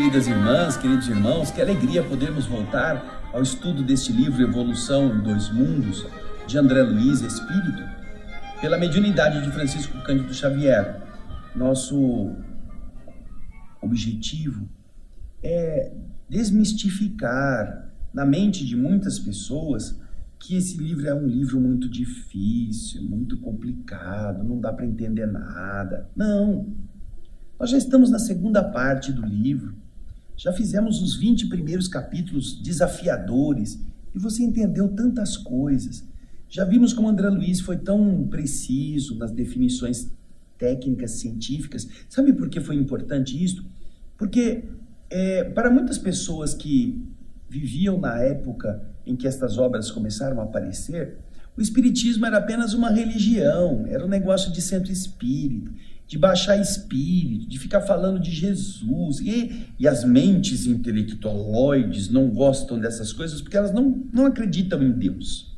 queridas irmãs, queridos irmãos, que alegria podermos voltar ao estudo deste livro Evolução em Dois Mundos, de André Luiz, Espírito, pela mediunidade de Francisco Cândido Xavier. Nosso objetivo é desmistificar na mente de muitas pessoas que esse livro é um livro muito difícil, muito complicado, não dá para entender nada. Não! Nós já estamos na segunda parte do livro, já fizemos os 20 primeiros capítulos desafiadores e você entendeu tantas coisas. Já vimos como André Luiz foi tão preciso nas definições técnicas, científicas. Sabe por que foi importante isso? Porque para muitas pessoas que viviam na época em que estas obras começaram a aparecer, o espiritismo era apenas uma religião, era um negócio de centro espírita, de baixar espírito, de ficar falando de Jesus. E as mentes intelectualoides não gostam dessas coisas porque elas não acreditam em Deus.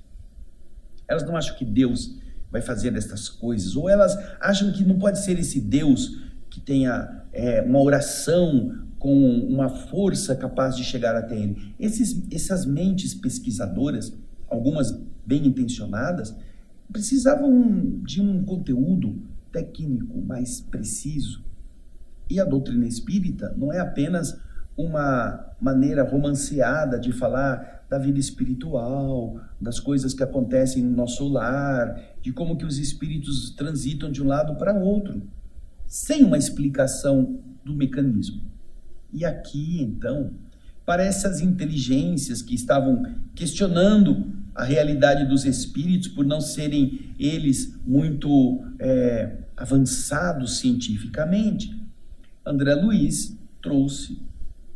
Elas não acham que Deus vai fazer estas coisas, ou elas acham que não pode ser esse Deus que tenha uma oração com uma força capaz de chegar até ele. Essas mentes pesquisadoras, algumas bem intencionadas, precisavam de um conteúdo técnico mais preciso. E a doutrina espírita não é apenas uma maneira romanceada de falar da vida espiritual, das coisas que acontecem no nosso lar, de como que os espíritos transitam de um lado para o outro, sem uma explicação do mecanismo. E aqui, então, para essas inteligências que estavam questionando a realidade dos espíritos por não serem eles muito avançados cientificamente, André Luiz trouxe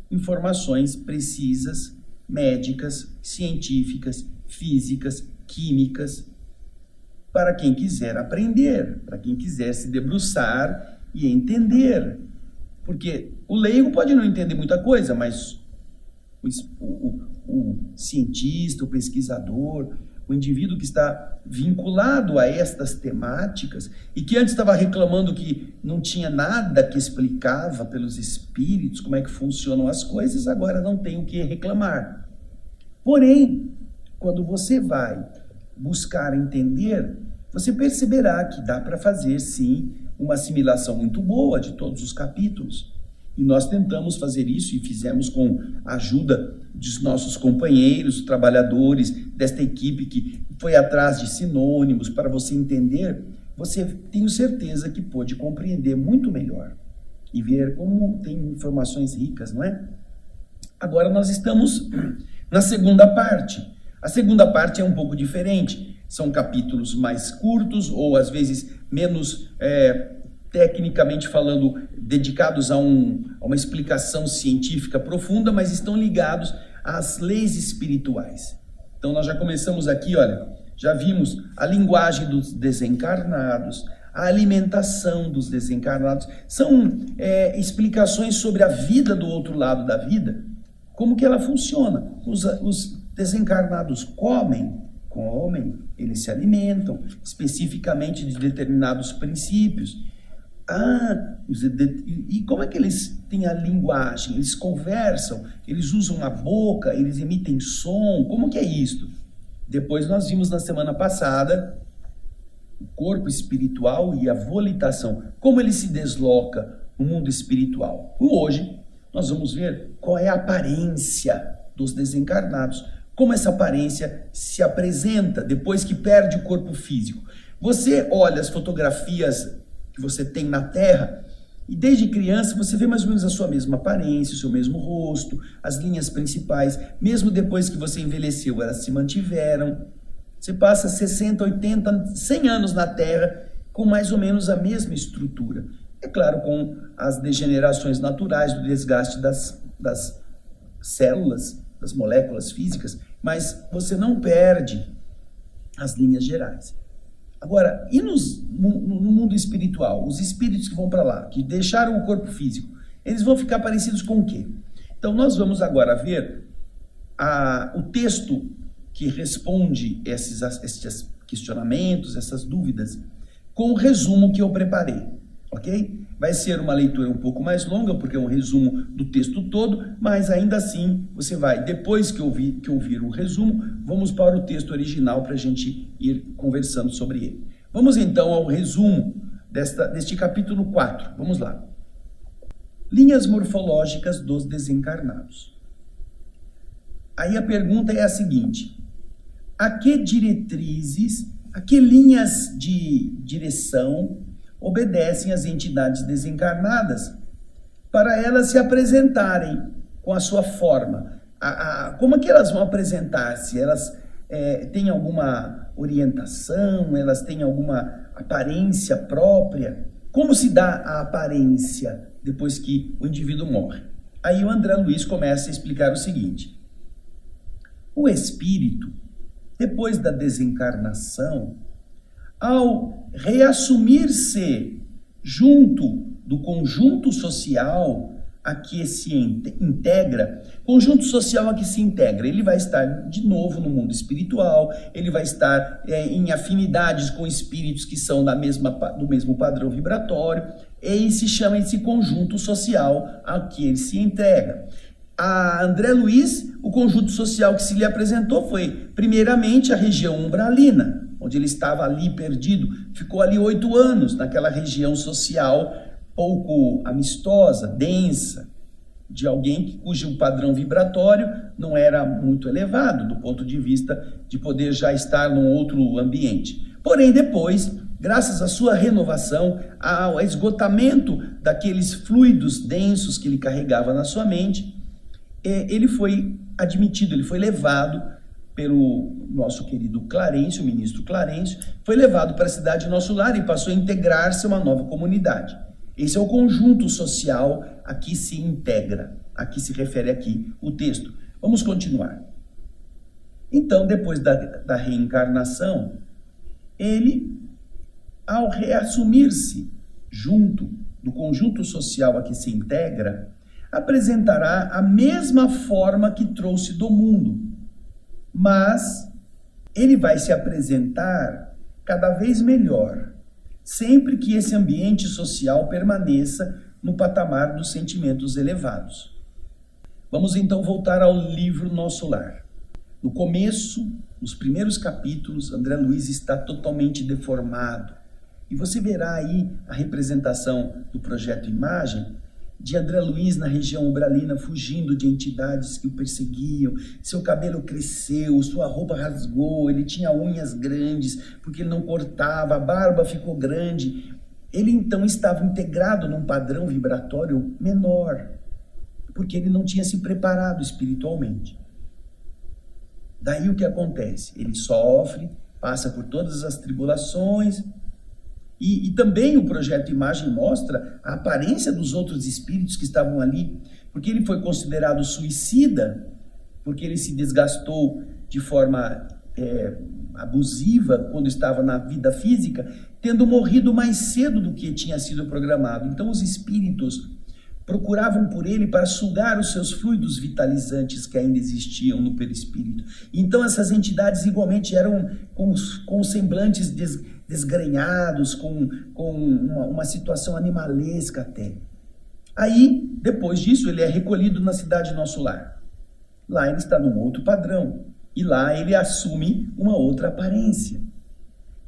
informações precisas, médicas, científicas, físicas, químicas, para quem quiser aprender, para quem quiser se debruçar e entender. Porque o leigo pode não entender muita coisa, mas o cientista, o pesquisador, o indivíduo que está vinculado a estas temáticas e que antes estava reclamando que não tinha nada que explicava pelos espíritos como é que funcionam as coisas, agora não tem o que reclamar. Porém, quando você vai buscar entender, você perceberá que dá para fazer, sim, uma assimilação muito boa de todos os capítulos. E nós tentamos fazer isso e fizemos com a ajuda dos nossos companheiros, trabalhadores desta equipe que foi atrás de sinônimos para você entender. Você, tenho certeza que pôde compreender muito melhor e ver como tem informações ricas, não é? Agora nós estamos na segunda parte. A segunda parte é um pouco diferente. São capítulos mais curtos ou às vezes menos tecnicamente falando, dedicados a uma explicação científica profunda, mas estão ligados às leis espirituais. Então nós já começamos aqui, olha, já vimos a linguagem dos desencarnados, a alimentação dos desencarnados, são explicações sobre a vida do outro lado da vida, como que ela funciona. Os desencarnados comem, eles se alimentam especificamente de determinados princípios. E como é que eles têm a linguagem? Eles conversam, eles usam a boca, eles emitem som, como que é isto? Depois nós vimos na semana passada o corpo espiritual e a volitação, como ele se desloca no mundo espiritual. E hoje nós vamos ver qual é a aparência dos desencarnados, como essa aparência se apresenta depois que perde o corpo físico. Você olha as fotografias que você tem na Terra, e desde criança você vê mais ou menos a sua mesma aparência, o seu mesmo rosto, as linhas principais, mesmo depois que você envelheceu, elas se mantiveram. Você passa 60, 80, 100 anos na Terra com mais ou menos a mesma estrutura. É claro, com as degenerações naturais, do desgaste das células, das moléculas físicas, mas você não perde as linhas gerais. Agora, e no mundo espiritual, os espíritos que vão para lá, que deixaram o corpo físico, eles vão ficar parecidos com o quê? Então, nós vamos agora ver o texto que responde esses questionamentos, essas dúvidas, com o resumo que eu preparei. ok? Vai ser uma leitura um pouco mais longa, porque é um resumo do texto todo, mas ainda assim você vai, depois que ouvir o resumo, vamos para o texto original para a gente ir conversando sobre ele. Vamos então ao resumo deste capítulo 4. Vamos lá. Linhas morfológicas dos desencarnados. Aí a pergunta é a seguinte: a que diretrizes, a que linhas de direção obedecem as entidades desencarnadas para elas se apresentarem com a sua forma? Como é que elas vão apresentar-se? Elas têm alguma orientação? Elas têm alguma aparência própria? Como se dá a aparência depois que o indivíduo morre? Aí o André Luiz começa a explicar o seguinte: o espírito, depois da desencarnação, ao reassumir-se junto do conjunto social a que se integra, ele vai estar de novo no mundo espiritual, ele vai estar em afinidades com espíritos que são do mesmo padrão vibratório, e se chama esse conjunto social a que ele se integra. A André Luiz, o conjunto social que se lhe apresentou foi, primeiramente, a região umbralina, onde ele estava ali perdido, ficou ali 8 anos, naquela região social pouco amistosa, densa, de alguém cujo padrão vibratório não era muito elevado, do ponto de vista de poder já estar num outro ambiente. Porém, depois, graças à sua renovação, ao esgotamento daqueles fluidos densos que ele carregava na sua mente, ele foi admitido, ele foi levado pelo nosso querido Clarencio, o ministro Clarencio, foi levado para a cidade Nosso Lar e passou a integrar-se a uma nova comunidade. Esse é o conjunto social a que se integra, a que se refere aqui o texto. Vamos continuar. Então, depois da reencarnação, ele, ao reassumir-se junto do conjunto social a que se integra, apresentará a mesma forma que trouxe do mundo, mas ele vai se apresentar cada vez melhor, sempre que esse ambiente social permaneça no patamar dos sentimentos elevados. Vamos então voltar ao livro Nosso Lar. No começo, nos primeiros capítulos, André Luiz está totalmente deformado. E você verá aí a representação do projeto Imagem de André Luiz na região umbralina, fugindo de entidades que o perseguiam. Seu cabelo cresceu, sua roupa rasgou, ele tinha unhas grandes, porque ele não cortava, a barba ficou grande. Ele então estava integrado num padrão vibratório menor, porque ele não tinha se preparado espiritualmente. Daí o que acontece? Ele sofre, passa por todas as tribulações. E também o projeto Imagem mostra a aparência dos outros espíritos que estavam ali, porque ele foi considerado suicida, porque ele se desgastou de forma abusiva quando estava na vida física, tendo morrido mais cedo do que tinha sido programado. Então os espíritos procuravam por ele para sugar os seus fluidos vitalizantes que ainda existiam no perispírito. Então essas entidades igualmente eram com semblantes desgrenhados, com uma situação animalesca até. Aí, depois disso, ele é recolhido na cidade Nosso Lar. Lá ele está num outro padrão. E lá ele assume uma outra aparência.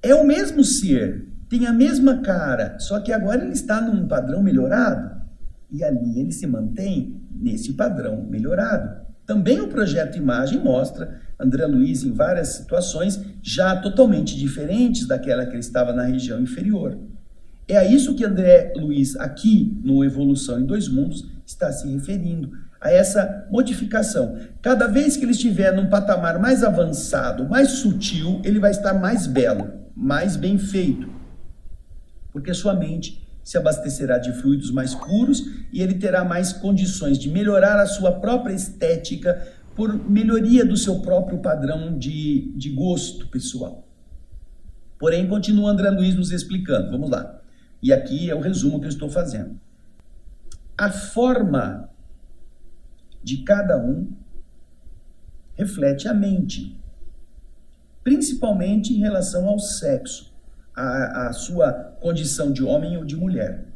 É o mesmo ser, tem a mesma cara, só que agora ele está num padrão melhorado. E ali ele se mantém nesse padrão melhorado. Também o projeto Imagem mostra André Luiz em várias situações já totalmente diferentes daquela que ele estava na região inferior. É a isso que André Luiz, aqui no Evolução em Dois Mundos, está se referindo, a essa modificação. Cada vez que ele estiver num patamar mais avançado, mais sutil, ele vai estar mais belo, mais bem feito, porque sua mente se abastecerá de fluidos mais puros e ele terá mais condições de melhorar a sua própria estética por melhoria do seu próprio padrão de gosto pessoal. Porém, continua André Luiz nos explicando. Vamos lá. E aqui é o resumo que eu estou fazendo. A forma de cada um reflete a mente, principalmente em relação ao sexo, a sua condição de homem ou de mulher.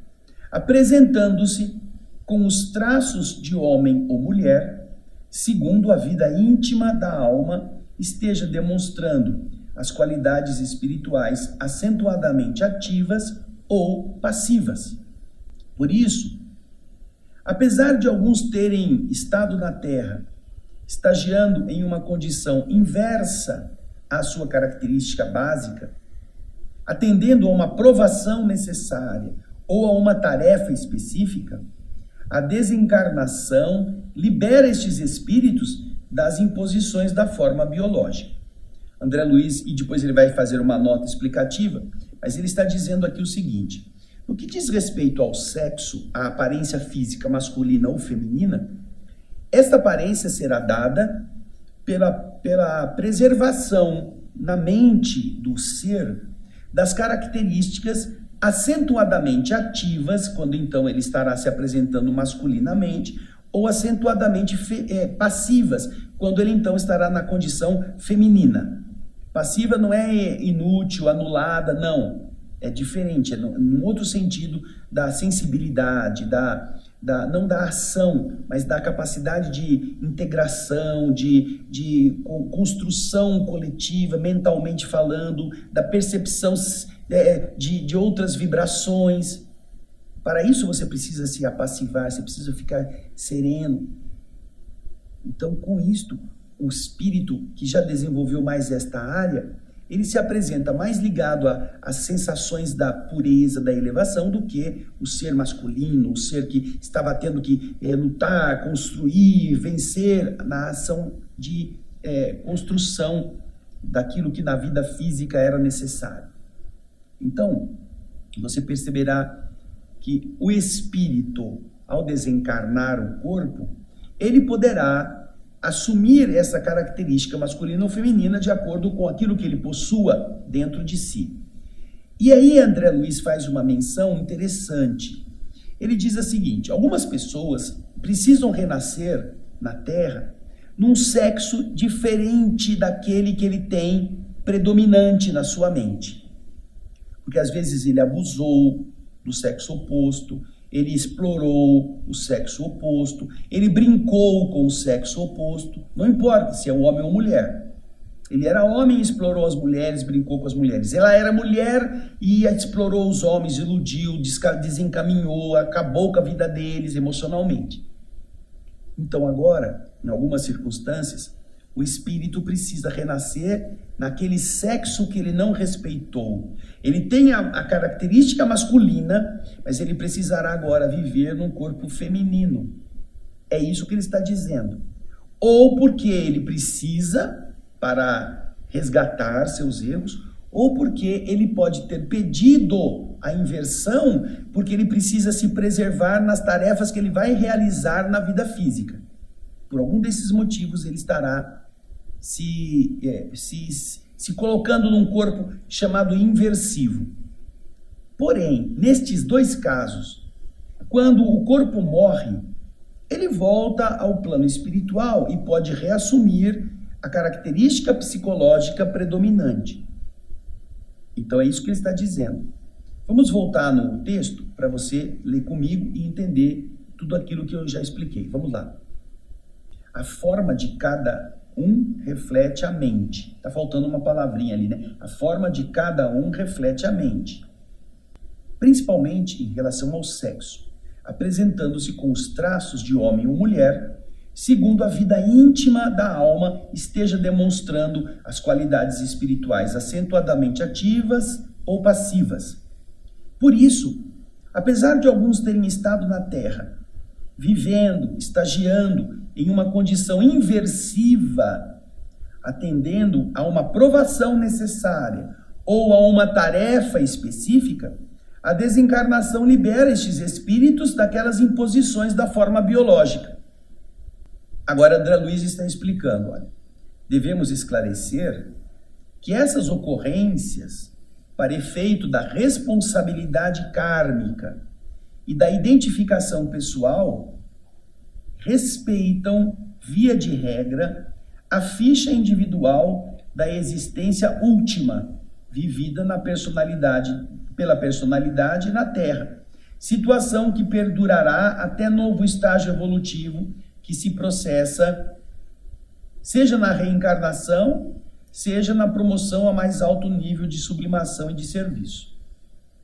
apresentando-se com os traços de homem ou mulher, segundo a vida íntima da alma esteja demonstrando as qualidades espirituais acentuadamente ativas ou passivas. Por isso, apesar de alguns terem estado na Terra, estagiando em uma condição inversa à sua característica básica, atendendo a uma provação necessária ou a uma tarefa específica, a desencarnação libera estes espíritos das imposições da forma biológica. André Luiz, e depois ele vai fazer uma nota explicativa, mas ele está dizendo aqui o seguinte: no que diz respeito ao sexo, à aparência física masculina ou feminina, esta aparência será dada pela preservação na mente do ser das características acentuadamente ativas, quando então ele estará se apresentando masculinamente, ou acentuadamente passivas, quando ele então estará na condição feminina. Passiva não é inútil, anulada, não. É diferente, é num outro sentido da sensibilidade, não da ação, mas da capacidade de integração, de construção coletiva, mentalmente falando, da percepção de outras vibrações. Para isso você precisa se apassivar, você precisa ficar sereno. Então, com isto, o espírito que já desenvolveu mais esta área, ele se apresenta mais ligado às sensações da pureza, da elevação, do que o ser masculino, o ser que estava tendo que lutar, construir, vencer na ação de construção daquilo que na vida física era necessário. Então, você perceberá que o espírito, ao desencarnar o corpo, ele poderá assumir essa característica masculina ou feminina de acordo com aquilo que ele possua dentro de si. E aí André Luiz faz uma menção interessante. Ele diz a seguinte: algumas pessoas precisam renascer na Terra num sexo diferente daquele que ele tem predominante na sua mente. Porque às vezes ele abusou do sexo oposto, ele explorou o sexo oposto, ele brincou com o sexo oposto, não importa se é homem ou mulher. Ele era homem e explorou as mulheres, brincou com as mulheres. Ela era mulher e explorou os homens, iludiu, desencaminhou, acabou com a vida deles emocionalmente. Então agora, em algumas circunstâncias, o espírito precisa renascer naquele sexo que ele não respeitou. Ele tem a característica masculina, mas ele precisará agora viver num corpo feminino. É isso que ele está dizendo. Ou porque ele precisa para resgatar seus erros, ou porque ele pode ter pedido a inversão, porque ele precisa se preservar nas tarefas que ele vai realizar na vida física. Por algum desses motivos ele estará se colocando num corpo chamado inversivo. Porém, nestes dois casos, quando o corpo morre, ele volta ao plano espiritual e pode reassumir a característica psicológica predominante. Então é isso que ele está dizendo. Vamos voltar no texto para você ler comigo e entender tudo aquilo que eu já expliquei. Vamos lá. A forma de cada um reflete a mente. Está faltando uma palavrinha ali, né? A forma de cada um reflete a mente. Principalmente em relação ao sexo, apresentando-se com os traços de homem ou mulher, segundo a vida íntima da alma esteja demonstrando as qualidades espirituais acentuadamente ativas ou passivas. Por isso, apesar de alguns terem estado na Terra, vivendo, estagiando em uma condição inversiva, atendendo a uma provação necessária ou a uma tarefa específica, a desencarnação libera estes espíritos daquelas imposições da forma biológica. Agora, André Luiz está explicando, olha, devemos esclarecer que essas ocorrências, para efeito da responsabilidade kármica e da identificação pessoal, respeitam, via de regra, a ficha individual da existência última, vivida pela personalidade na Terra, situação que perdurará até novo estágio evolutivo que se processa, seja na reencarnação, seja na promoção a mais alto nível de sublimação e de serviço.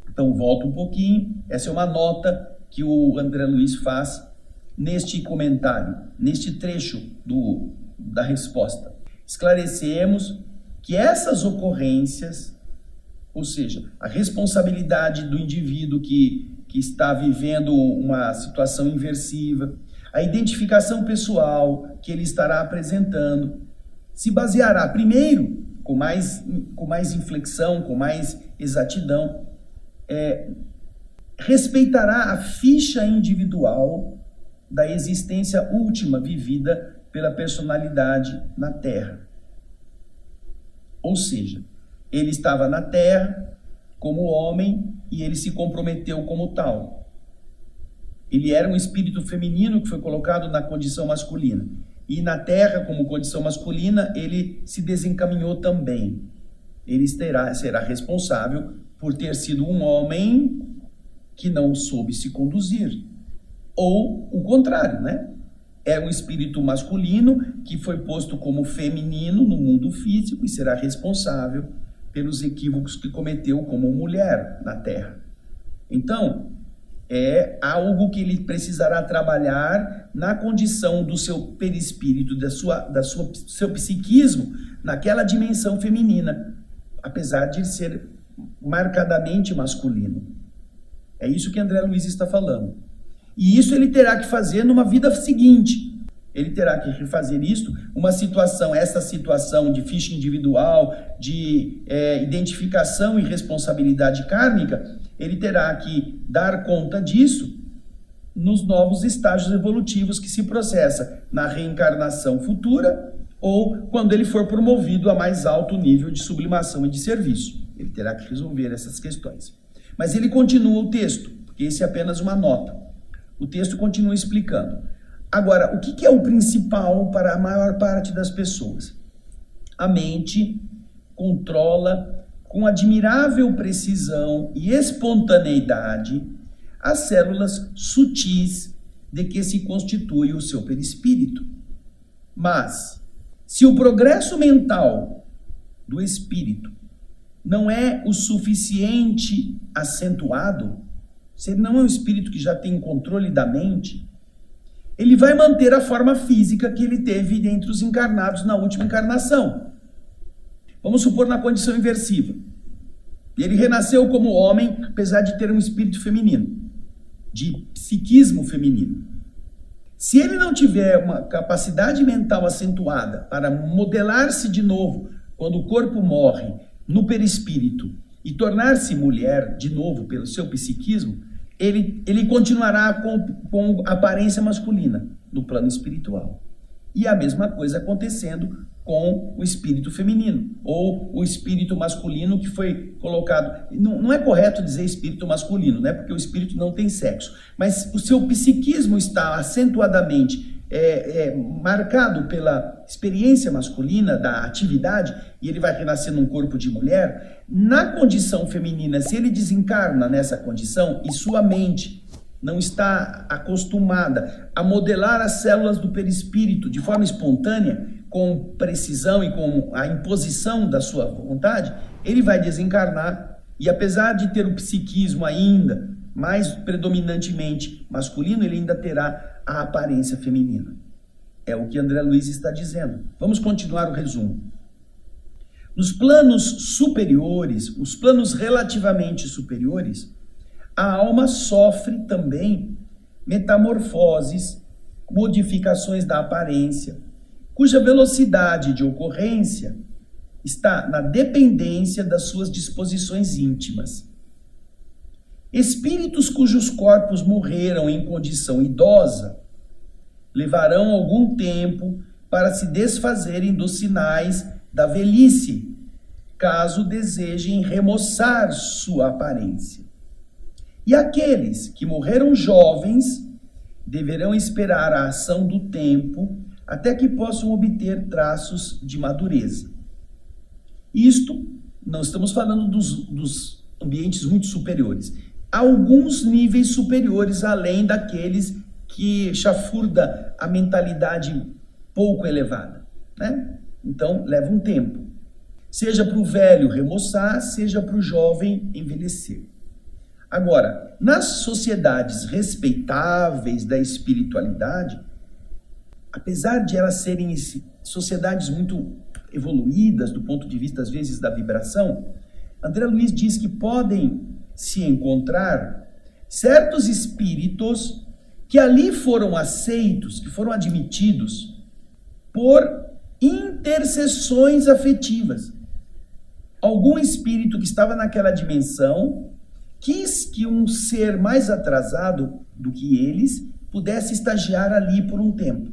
Então, volto um pouquinho, essa é uma nota que o André Luiz faz neste comentário, neste trecho da resposta. Esclarecemos que essas ocorrências, ou seja, a responsabilidade do indivíduo que está vivendo uma situação inversiva, a identificação pessoal que ele estará apresentando, se baseará, primeiro, com mais inflexão, com mais exatidão, respeitará a ficha individual da existência última vivida pela personalidade na Terra. Ou seja, ele estava na Terra como homem e ele se comprometeu como tal. Ele era um espírito feminino que foi colocado na condição masculina. E na Terra, como condição masculina, ele se desencaminhou também. Ele será responsável por ter sido um homem que não soube se conduzir. Ou o contrário, né? É um espírito masculino que foi posto como feminino no mundo físico e será responsável pelos equívocos que cometeu como mulher na Terra. Então, é algo que ele precisará trabalhar na condição do seu perispírito, seu psiquismo, naquela dimensão feminina, apesar de ser marcadamente masculino. É isso que André Luiz está falando. E isso ele terá que fazer numa vida seguinte. Ele terá que refazer isso, essa situação de ficha individual, de identificação e responsabilidade kármica, ele terá que dar conta disso nos novos estágios evolutivos que se processa na reencarnação futura ou quando ele for promovido a mais alto nível de sublimação e de serviço. Ele terá que resolver essas questões. Mas ele continua o texto, porque esse é apenas uma nota. O texto continua explicando. Agora, o que é o principal para a maior parte das pessoas? A mente controla com admirável precisão e espontaneidade as células sutis de que se constitui o seu perispírito. Mas, se o progresso mental do espírito não é o suficiente acentuado, se ele não é um espírito que já tem controle da mente, ele vai manter a forma física que ele teve entre os encarnados na última encarnação. Vamos supor na condição inversiva. Ele renasceu como homem, apesar de ter um espírito feminino, de psiquismo feminino. Se ele não tiver uma capacidade mental acentuada para modelar-se de novo quando o corpo morre no perispírito e tornar-se mulher de novo pelo seu psiquismo, ele continuará com aparência masculina no plano espiritual. E a mesma coisa acontecendo com o espírito feminino, ou o espírito masculino que foi colocado. Não é correto dizer espírito masculino, né? Porque o espírito não tem sexo. Mas o seu psiquismo está acentuadamente marcado pela experiência masculina da atividade, e ele vai renascer num corpo de mulher. Na condição feminina, se ele desencarna nessa condição e sua mente não está acostumada a modelar as células do perispírito de forma espontânea, com precisão e com a imposição da sua vontade, ele vai desencarnar e, apesar de ter o psiquismo ainda mais predominantemente masculino, ele ainda terá a aparência feminina. É o que André Luiz está dizendo. Vamos continuar o resumo. Nos planos superiores, os planos relativamente superiores, a alma sofre também metamorfoses, modificações da aparência, cuja velocidade de ocorrência está na dependência das suas disposições íntimas. Espíritos cujos corpos morreram em condição idosa levarão algum tempo para se desfazerem dos sinais da velhice, caso desejem remoçar sua aparência. E aqueles que morreram jovens deverão esperar a ação do tempo até que possam obter traços de madureza. Isto, não estamos falando dos ambientes muito superiores. alguns níveis superiores, além daqueles que chafurda a mentalidade pouco elevada, né? Então, leva um tempo. Seja para o velho remoçar, seja para o jovem envelhecer. Agora, nas sociedades respeitáveis da espiritualidade, apesar de elas serem sociedades muito evoluídas do ponto de vista, às vezes, da vibração, André Luiz diz que podem se encontrar certos espíritos que ali foram aceitos, que foram admitidos por intercessões afetivas. Algum espírito que estava naquela dimensão quis que um ser mais atrasado do que eles pudesse estagiar ali por um tempo.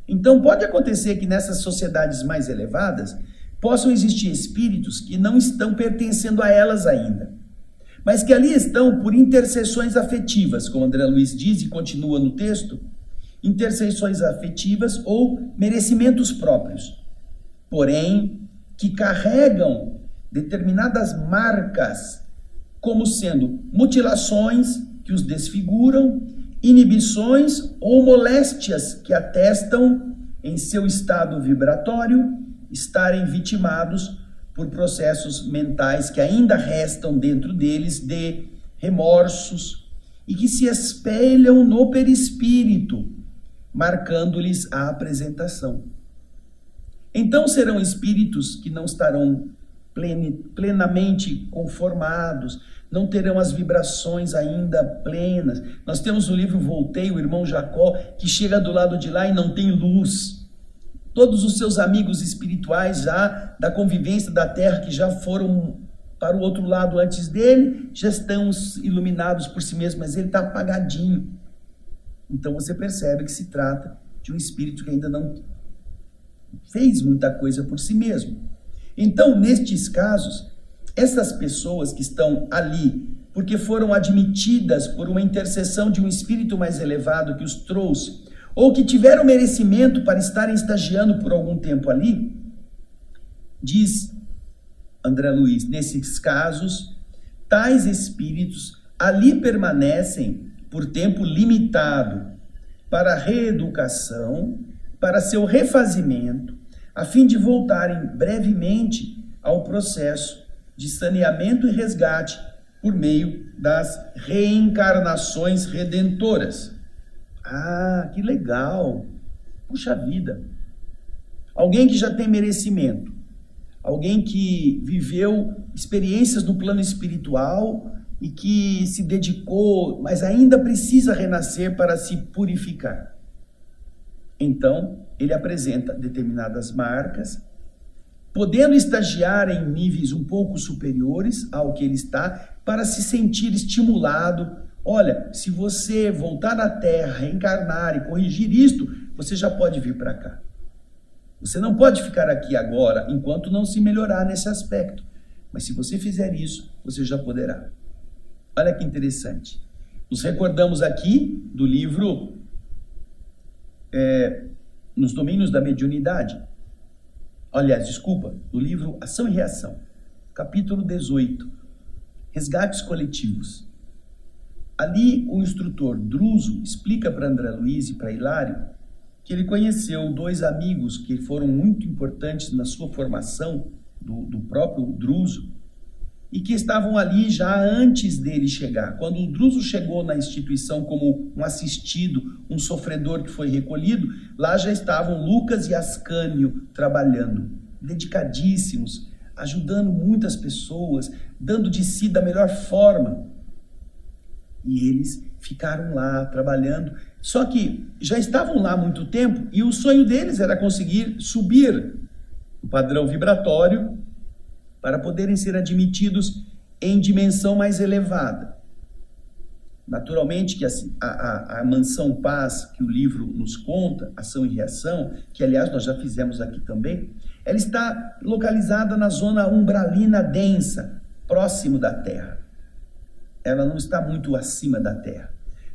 Então pode acontecer que nessas sociedades mais elevadas possam existir espíritos que não estão pertencendo a elas ainda, mas que ali estão por intercessões afetivas, como André Luiz diz e continua no texto, intercessões afetivas ou merecimentos próprios, porém que carregam determinadas marcas, como sendo mutilações que os desfiguram, inibições ou moléstias que atestam em seu estado vibratório estarem vitimados por processos mentais que ainda restam dentro deles de remorsos e que se espelham no perispírito, marcando-lhes a apresentação. Então serão espíritos que não estarão plenamente conformados, não terão as vibrações ainda plenas. Nós temos o livro Voltei, o irmão Jacó, que chega do lado de lá e não tem luz. Todos os seus amigos espirituais já da convivência da Terra, que já foram para o outro lado antes dele, já estão iluminados por si mesmos, mas ele está apagadinho. Então você percebe que se trata de um espírito que ainda não fez muita coisa por si mesmo. Então, nestes casos, essas pessoas que estão ali, porque foram admitidas por uma intercessão de um espírito mais elevado que os trouxe, ou que tiveram merecimento para estarem estagiando por algum tempo ali, diz André Luiz, nesses casos, tais espíritos ali permanecem por tempo limitado para reeducação, para seu refazimento, a fim de voltarem brevemente ao processo de saneamento e resgate por meio das reencarnações redentoras. Ah, que legal! Puxa vida! Alguém que já tem merecimento, alguém que viveu experiências no plano espiritual e que se dedicou, mas ainda precisa renascer para se purificar. Então, ele apresenta determinadas marcas, podendo estagiar em níveis um pouco superiores ao que ele está, para se sentir estimulado. Olha, se você voltar na Terra, reencarnar e corrigir isto, você já pode vir para cá. Você não pode ficar aqui agora, enquanto não se melhorar nesse aspecto. Mas se você fizer isso, você já poderá. Olha que interessante. Nos recordamos aqui do livro Nos Domínios da Mediunidade. Aliás, desculpa, do livro Ação e Reação, capítulo 18, Resgates Coletivos. Ali o instrutor Druso explica para André Luiz e para Hilário que ele conheceu dois amigos que foram muito importantes na sua formação, do próprio Druso, e que estavam ali já antes dele chegar. Quando o Druso chegou na instituição como um assistido, um sofredor que foi recolhido, lá já estavam Lucas e Ascânio trabalhando, dedicadíssimos, ajudando muitas pessoas, dando de si da melhor forma. E eles ficaram lá trabalhando, só que já estavam lá há muito tempo e o sonho deles era conseguir subir o padrão vibratório para poderem ser admitidos em dimensão mais elevada. Naturalmente que a mansão paz que o livro nos conta, Ação e Reação, que aliás nós já fizemos aqui também, ela está localizada na zona umbralina densa, próximo da Terra. Ela não está muito acima da Terra.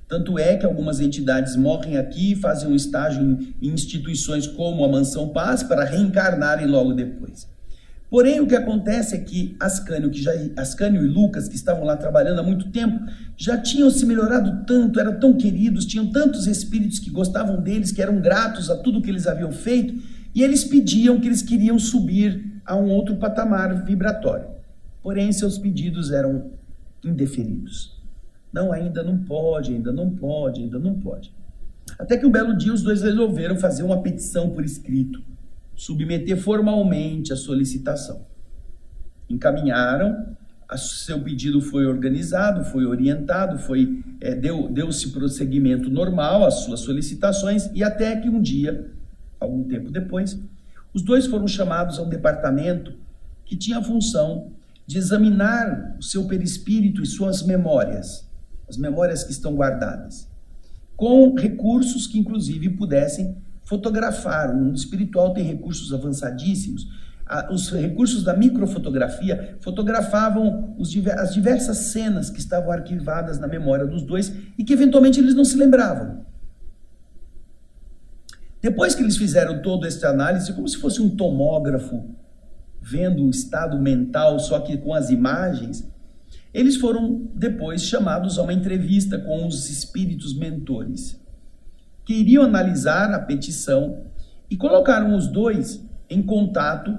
Tanto é que algumas entidades morrem aqui e fazem um estágio em instituições como a Mansão Paz para reencarnarem logo depois. Porém, o que acontece é que Ascânio e Lucas, que estavam lá trabalhando há muito tempo, já tinham se melhorado tanto, eram tão queridos, tinham tantos espíritos que gostavam deles, que eram gratos a tudo que eles haviam feito, e eles pediam que eles queriam subir a um outro patamar vibratório. Porém, seus pedidos eram indeferidos. Não, ainda não pode, ainda não pode, ainda não pode. Até que um belo dia os dois resolveram fazer uma petição por escrito, submeter formalmente a solicitação. Encaminharam, seu pedido foi organizado, foi orientado, deu-se prosseguimento normal às suas solicitações, e até que um dia, algum tempo depois, os dois foram chamados a um departamento que tinha a função de examinar o seu perispírito e suas memórias, as memórias que estão guardadas, com recursos que inclusive pudessem fotografar. O mundo espiritual tem recursos avançadíssimos. Os recursos da microfotografia fotografavam as diversas cenas que estavam arquivadas na memória dos dois e que eventualmente eles não se lembravam. Depois que eles fizeram toda essa análise, como se fosse um tomógrafo vendo o estado mental, só que com as imagens, eles foram depois chamados a uma entrevista com os espíritos mentores, que iriam analisar a petição e colocaram os dois em contato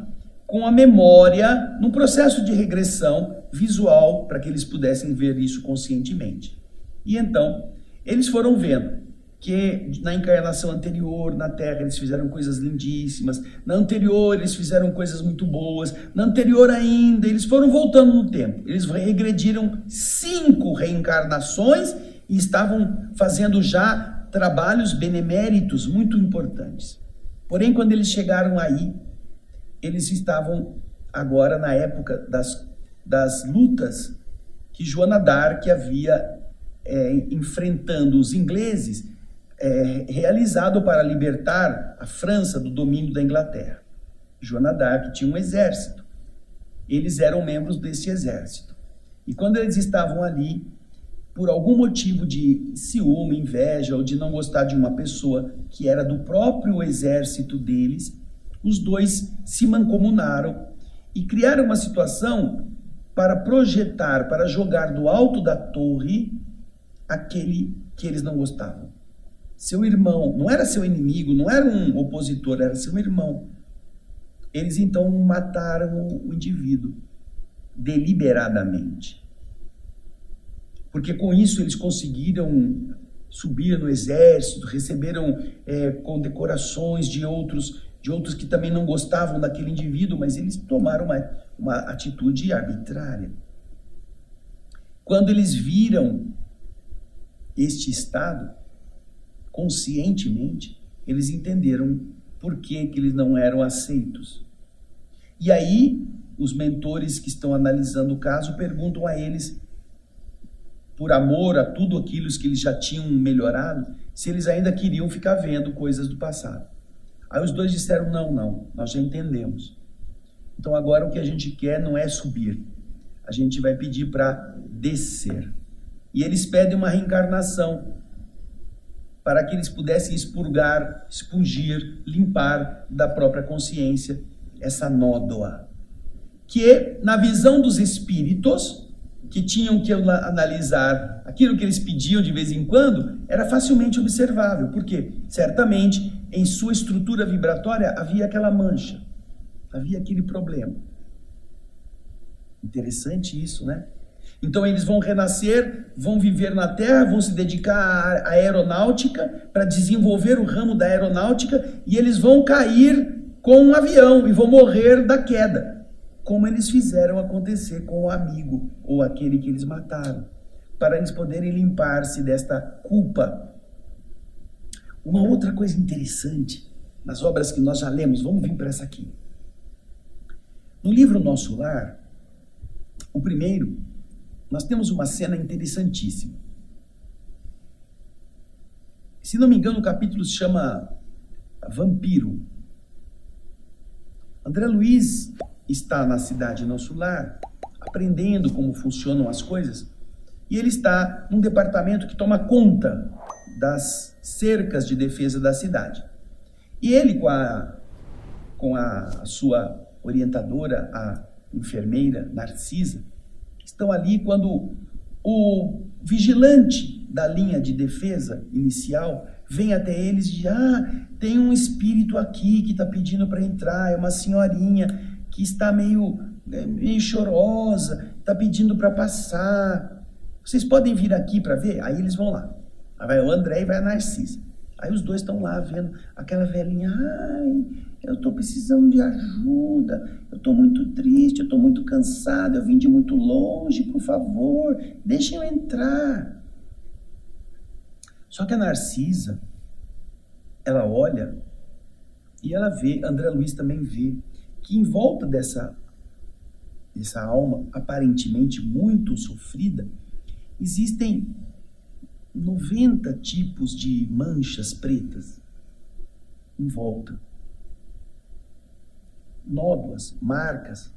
com a memória, num processo de regressão visual, para que eles pudessem ver isso conscientemente. E então, eles foram vendo que na encarnação anterior, na Terra, eles fizeram coisas lindíssimas, na anterior eles fizeram coisas muito boas, na anterior ainda, eles foram voltando no tempo. Eles regrediram 5 reencarnações e estavam fazendo já trabalhos beneméritos muito importantes. Porém, quando eles chegaram aí, eles estavam agora na época das lutas que Joana d'Arc havia enfrentando os ingleses, realizado para libertar a França do domínio da Inglaterra. Joana d'Arc tinha um exército. Eles eram membros desse exército. E quando eles estavam ali, por algum motivo de ciúme, inveja ou de não gostar de uma pessoa que era do próprio exército deles, os dois se mancomunaram e criaram uma situação para projetar, para jogar do alto da torre aquele que eles não gostavam. Seu irmão, não era seu inimigo, não era um opositor, era seu irmão. Eles então mataram o indivíduo deliberadamente. Porque com isso eles conseguiram subir no exército, receberam condecorações de outros que também não gostavam daquele indivíduo, mas eles tomaram uma atitude arbitrária. Quando eles viram este estado, conscientemente, eles entenderam por que eles não eram aceitos. E aí, os mentores que estão analisando o caso perguntam a eles, por amor a tudo aquilo que eles já tinham melhorado, se eles ainda queriam ficar vendo coisas do passado. Aí os dois disseram, não, nós já entendemos. Então agora o que a gente quer não é subir, a gente vai pedir para descer. E eles pedem uma reencarnação, para que eles pudessem expungir, limpar da própria consciência essa nódoa, que na visão dos espíritos, que tinham que analisar aquilo que eles pediam de vez em quando, era facilmente observável, porque certamente em sua estrutura vibratória havia aquela mancha, havia aquele problema. Interessante isso, né? Então eles vão renascer, vão viver na Terra, vão se dedicar à aeronáutica, para desenvolver o ramo da aeronáutica, e eles vão cair com um avião e vão morrer da queda, como eles fizeram acontecer com o amigo ou aquele que eles mataram, para eles poderem limpar-se desta culpa. Uma outra coisa interessante, nas obras que nós já lemos, vamos vir para essa aqui. No livro Nosso Lar, o primeiro, nós temos uma cena interessantíssima. Se não me engano, o capítulo se chama Vampiro. André Luiz está na cidade Nosso Lar, aprendendo como funcionam as coisas, e ele está num departamento que toma conta das cercas de defesa da cidade. E ele, com a sua orientadora, a enfermeira Narcisa, estão ali quando o vigilante da linha de defesa inicial vem até eles e diz: tem um espírito aqui que está pedindo para entrar, é uma senhorinha que está meio chorosa, está pedindo para passar. Vocês podem vir aqui para ver? Aí eles vão lá. Aí vai o André e vai a Narcisa. Aí os dois estão lá vendo aquela velhinha: eu estou precisando de ajuda, eu estou muito triste, eu estou muito cansado, eu vim de muito longe, por favor, deixem eu entrar. Só que a Narcisa, ela olha e ela vê, André Luiz também vê, que em volta dessa alma aparentemente muito sofrida, existem 90 tipos de manchas pretas em volta. Nódoas, marcas.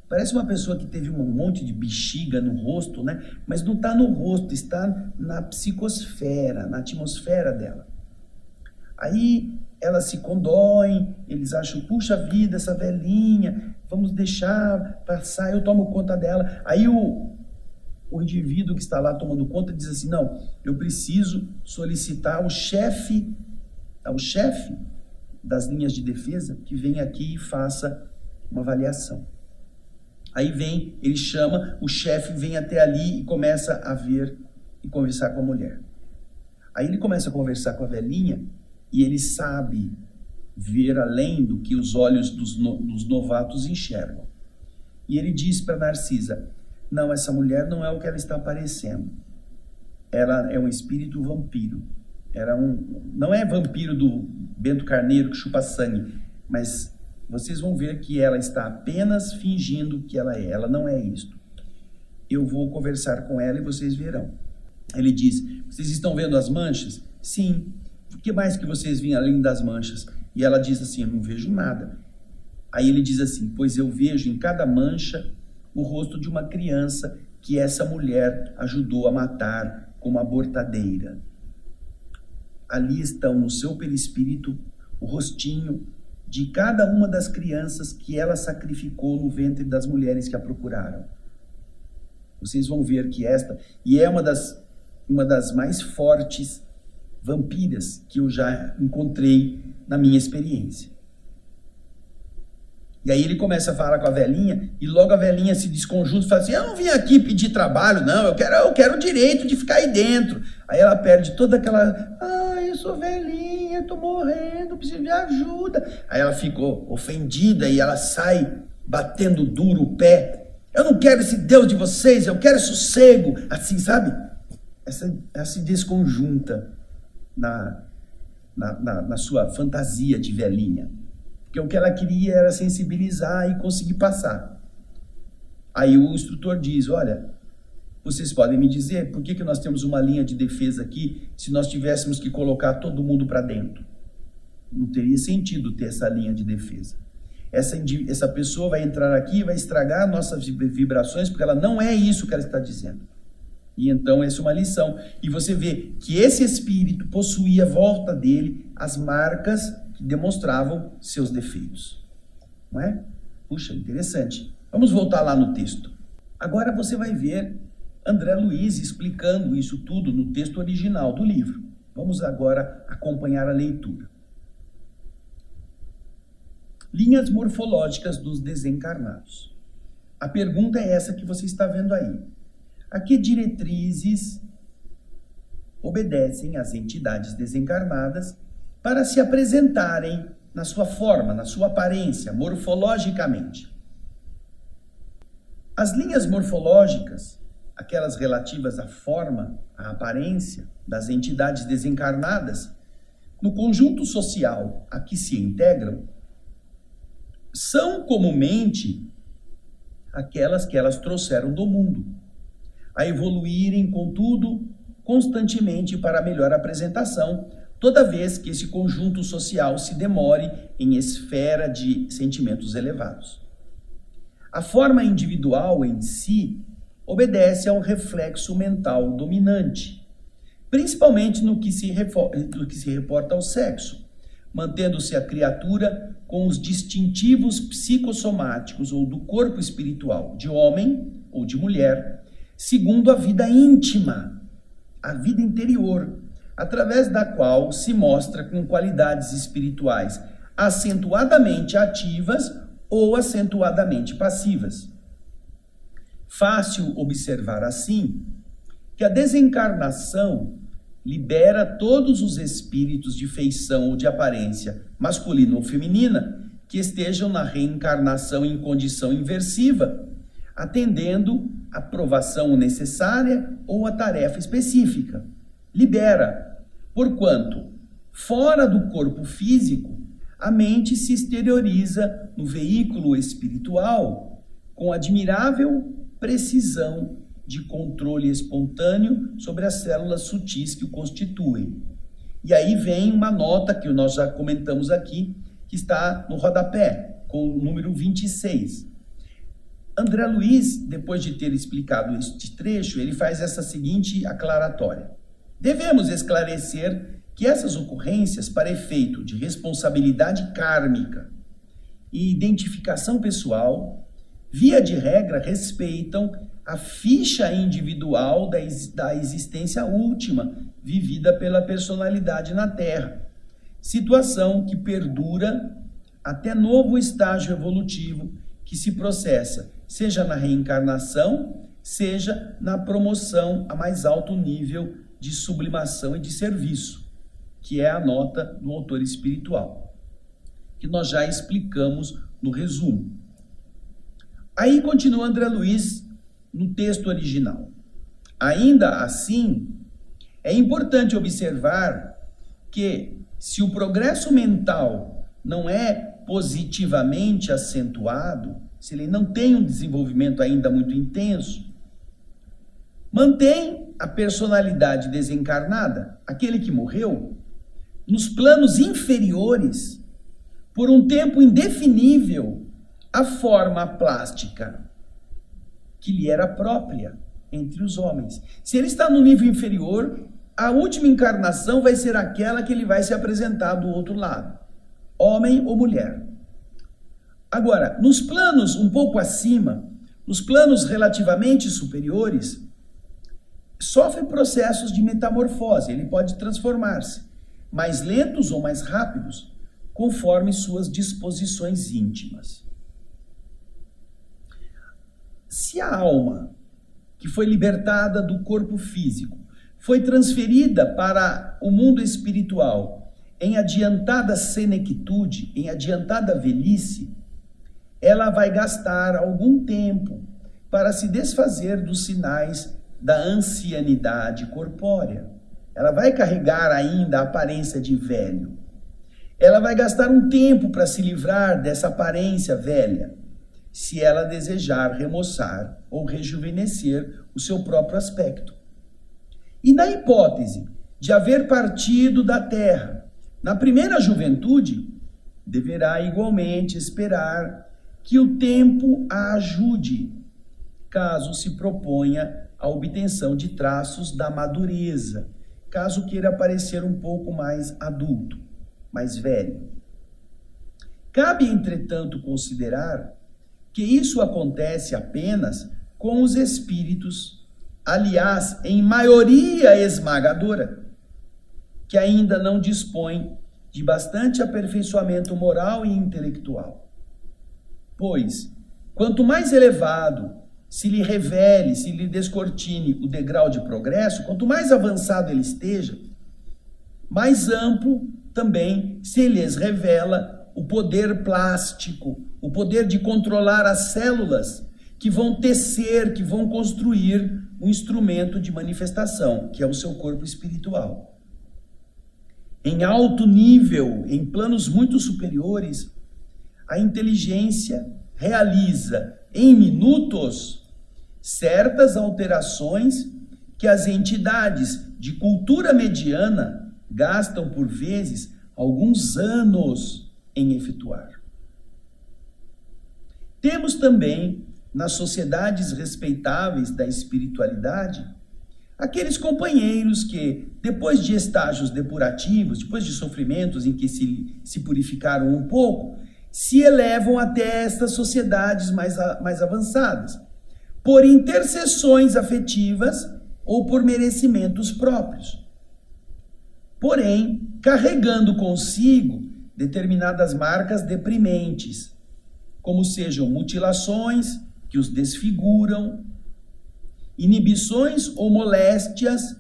Parece uma pessoa que teve um monte de bexiga no rosto, né? Mas não está no rosto, está na psicosfera, na atmosfera dela. Aí elas se condoem, eles acham: puxa vida, essa velhinha, vamos deixar passar, eu tomo conta dela. Aí o indivíduo que está lá tomando conta diz assim: não, eu preciso solicitar ao chefe das linhas de defesa que venha aqui e faça uma avaliação. Aí vem, ele chama, o chefe vem até ali e começa a ver e conversar com a mulher. Aí ele começa a conversar com a velhinha e ele sabe ver além do que os olhos dos novatos enxergam. E ele diz para Narcisa: não, essa mulher não é o que ela está parecendo. Ela é um espírito vampiro. Não é vampiro do Bento Carneiro que chupa sangue, mas vocês vão ver que ela está apenas fingindo que ela é. Ela não é isto. Eu vou conversar com ela e vocês verão. Ele diz: vocês estão vendo as manchas? Sim. O que mais que vocês veem além das manchas? E ela diz assim: eu não vejo nada. Aí ele diz assim: pois eu vejo em cada mancha o rosto de uma criança que essa mulher ajudou a matar com uma abortadeira. Ali estão no seu perispírito o rostinho de cada uma das crianças que ela sacrificou no ventre das mulheres que a procuraram. Vocês vão ver que e é uma das mais fortes vampiras que eu já encontrei na minha experiência. E aí ele começa a falar com a velhinha, e logo a velhinha se desconjunta e fala assim: eu não vim aqui pedir trabalho, não, eu quero o direito de ficar aí dentro. Aí ela perde toda aquela: eu sou velhinha, tô morrendo, preciso de ajuda. Aí ela ficou ofendida e ela sai batendo duro o pé: eu não quero esse Deus de vocês, eu quero sossego. Assim, sabe? Ela se desconjunta na sua fantasia de velhinha. Porque o que ela queria era sensibilizar e conseguir passar. Aí o instrutor diz: olha, vocês podem me dizer por que nós temos uma linha de defesa aqui se nós tivéssemos que colocar todo mundo para dentro? Não teria sentido ter essa linha de defesa. Essa pessoa vai entrar aqui e vai estragar nossas vibrações, porque ela não é isso que ela está dizendo. E então essa é uma lição. E você vê que esse espírito possuía à volta dele as marcas que demonstravam seus defeitos. Não é? Puxa, interessante. Vamos voltar lá no texto. Agora você vai ver André Luiz explicando isso tudo no texto original do livro. Vamos agora acompanhar a leitura. Linhas morfológicas dos desencarnados. A pergunta é essa que você está vendo aí. A que diretrizes obedecem as entidades desencarnadas para se apresentarem na sua forma, na sua aparência, morfologicamente? As linhas morfológicas, aquelas relativas à forma, à aparência das entidades desencarnadas, no conjunto social a que se integram, são comumente aquelas que elas trouxeram do mundo, a evoluírem, contudo, constantemente para melhor apresentação, toda vez que esse conjunto social se demore em esfera de sentimentos elevados. A forma individual em si obedece ao reflexo mental dominante, principalmente no que se reporta ao sexo, mantendo-se a criatura com os distintivos psicossomáticos ou do corpo espiritual, de homem ou de mulher, segundo a vida íntima, a vida interior, através da qual se mostra com qualidades espirituais acentuadamente ativas ou acentuadamente passivas. Fácil observar assim que a desencarnação libera todos os espíritos de feição ou de aparência masculina ou feminina que estejam na reencarnação em condição inversiva, atendendo a provação necessária ou a tarefa específica. Libera, porquanto, fora do corpo físico, a mente se exterioriza no veículo espiritual com admirável precisão de controle espontâneo sobre as células sutis que o constituem. E aí vem uma nota que nós já comentamos aqui, que está no rodapé, com o número 26. André Luiz, depois de ter explicado este trecho, ele faz essa seguinte aclaratória. Devemos esclarecer que essas ocorrências, para efeito de responsabilidade kármica e identificação pessoal, via de regra respeitam a ficha individual da existência última vivida pela personalidade na Terra, situação que perdura até novo estágio evolutivo que se processa, seja na reencarnação, seja na promoção a mais alto nível de sublimação e de serviço, que é a nota do autor espiritual, que nós já explicamos no resumo. Aí continua André Luiz no texto original. Ainda assim, é importante observar que, se o progresso mental não é positivamente acentuado, se ele não tem um desenvolvimento ainda muito intenso, mantém a personalidade desencarnada, aquele que morreu, nos planos inferiores, por um tempo indefinível, a forma plástica que lhe era própria entre os homens. Se ele está no nível inferior, a última encarnação vai ser aquela que ele vai se apresentar do outro lado, homem ou mulher. Agora, nos planos um pouco acima, nos planos relativamente superiores, sofre processos de metamorfose, ele pode transformar-se, mais lentos ou mais rápidos, conforme suas disposições íntimas. Se a alma, que foi libertada do corpo físico, foi transferida para o mundo espiritual em adiantada senectude, em adiantada velhice, ela vai gastar algum tempo para se desfazer dos sinais da ancianidade corpórea. Ela vai carregar ainda a aparência de velho. Ela vai gastar um tempo para se livrar dessa aparência velha, se ela desejar remoçar ou rejuvenescer o seu próprio aspecto. E na hipótese de haver partido da terra na primeira juventude, deverá igualmente esperar que o tempo a ajude, caso se proponha a obtenção de traços da madureza, caso queira parecer um pouco mais adulto, mais velho. Cabe, entretanto, considerar que isso acontece apenas com os espíritos, aliás, em maioria esmagadora, que ainda não dispõem de bastante aperfeiçoamento moral e intelectual. Pois, quanto mais elevado se lhe revele, se lhe descortine o degrau de progresso, quanto mais avançado ele esteja, mais amplo também se lhes revela o poder plástico, o poder de controlar as células que vão tecer, que vão construir um instrumento de manifestação, que é o seu corpo espiritual. Em alto nível, em planos muito superiores, a inteligência realiza em minutos certas alterações que as entidades de cultura mediana gastam, por vezes, alguns anos em efetuar. Temos também, nas sociedades respeitáveis da espiritualidade, Aqueles companheiros que, depois de estágios depurativos, depois de sofrimentos em que se purificaram um pouco, se elevam até estas sociedades mais avançadas, por intercessões afetivas ou por merecimentos próprios. Porém, carregando consigo determinadas marcas deprimentes, como sejam mutilações que os desfiguram, inibições ou moléstias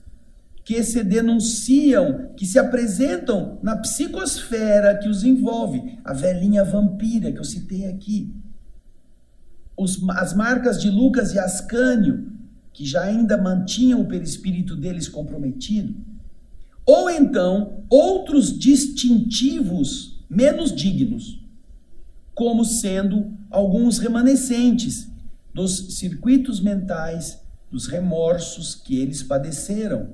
que se denunciam, que se apresentam na psicosfera que os envolve, a velhinha vampira que eu citei aqui, as marcas de Lucas e Ascânio, que já ainda mantinham o perispírito deles comprometido, ou então outros distintivos menos dignos, como sendo alguns remanescentes dos circuitos mentais, dos remorsos que eles padeceram,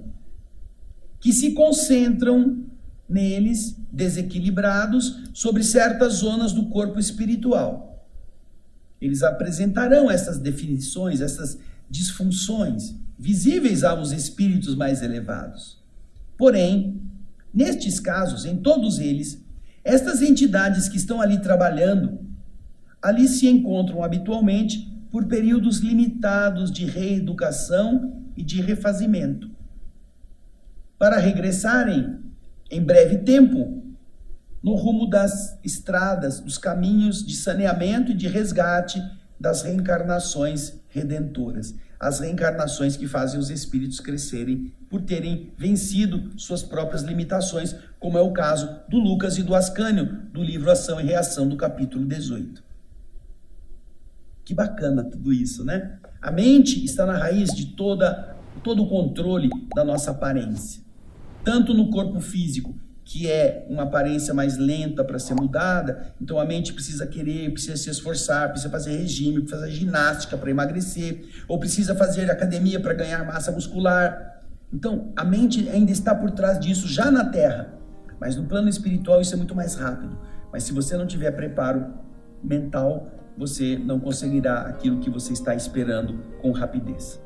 que se concentram neles, desequilibrados, sobre certas zonas do corpo espiritual. Eles apresentarão essas definições, essas disfunções, visíveis aos espíritos mais elevados. Porém, nestes casos, em todos eles, estas entidades que estão ali trabalhando, ali se encontram habitualmente por períodos limitados de reeducação e de refazimento, para regressarem em breve tempo no rumo das estradas, dos caminhos de saneamento e de resgate das reencarnações redentoras, as reencarnações que fazem os espíritos crescerem por terem vencido suas próprias limitações, como é o caso do Lucas e do Ascânio, do livro Ação e Reação, do capítulo 18. Que bacana tudo isso, né? A mente está na raiz de todo o controle da nossa aparência. Tanto no corpo físico, que é uma aparência mais lenta para ser mudada, então a mente precisa querer, precisa se esforçar, precisa fazer regime, precisa fazer ginástica para emagrecer, ou precisa fazer academia para ganhar massa muscular. Então, a mente ainda está por trás disso, já na Terra. Mas no plano espiritual isso é muito mais rápido. Mas se você não tiver preparo mental, você não conseguirá aquilo que você está esperando com rapidez.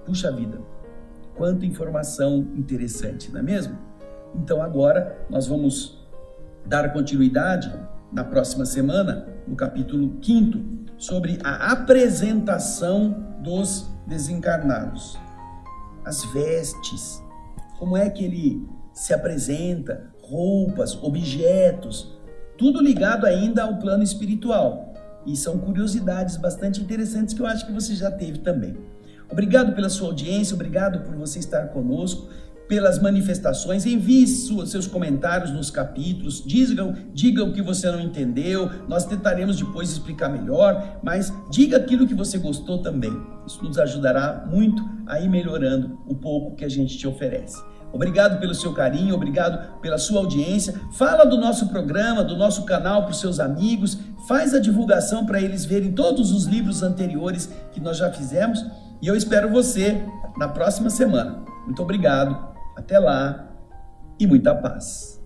Puxa vida, quanta informação interessante, não é mesmo? Então agora nós vamos dar continuidade na próxima semana, no capítulo 5º, sobre a apresentação dos desencarnados. As vestes, como é que ele se apresenta, roupas, objetos, tudo ligado ainda ao plano espiritual. E são curiosidades bastante interessantes que eu acho que você já teve também. Obrigado pela sua audiência, obrigado por você estar conosco, pelas manifestações. Envie seus comentários nos capítulos, diga o que você não entendeu, nós tentaremos depois explicar melhor, mas diga aquilo que você gostou também. Isso nos ajudará muito a ir melhorando o pouco que a gente te oferece. Obrigado pelo seu carinho, obrigado pela sua audiência. Fala do nosso programa, do nosso canal para os seus amigos, faz a divulgação para eles verem todos os livros anteriores que nós já fizemos. E eu espero você na próxima semana. Muito obrigado, até lá e muita paz.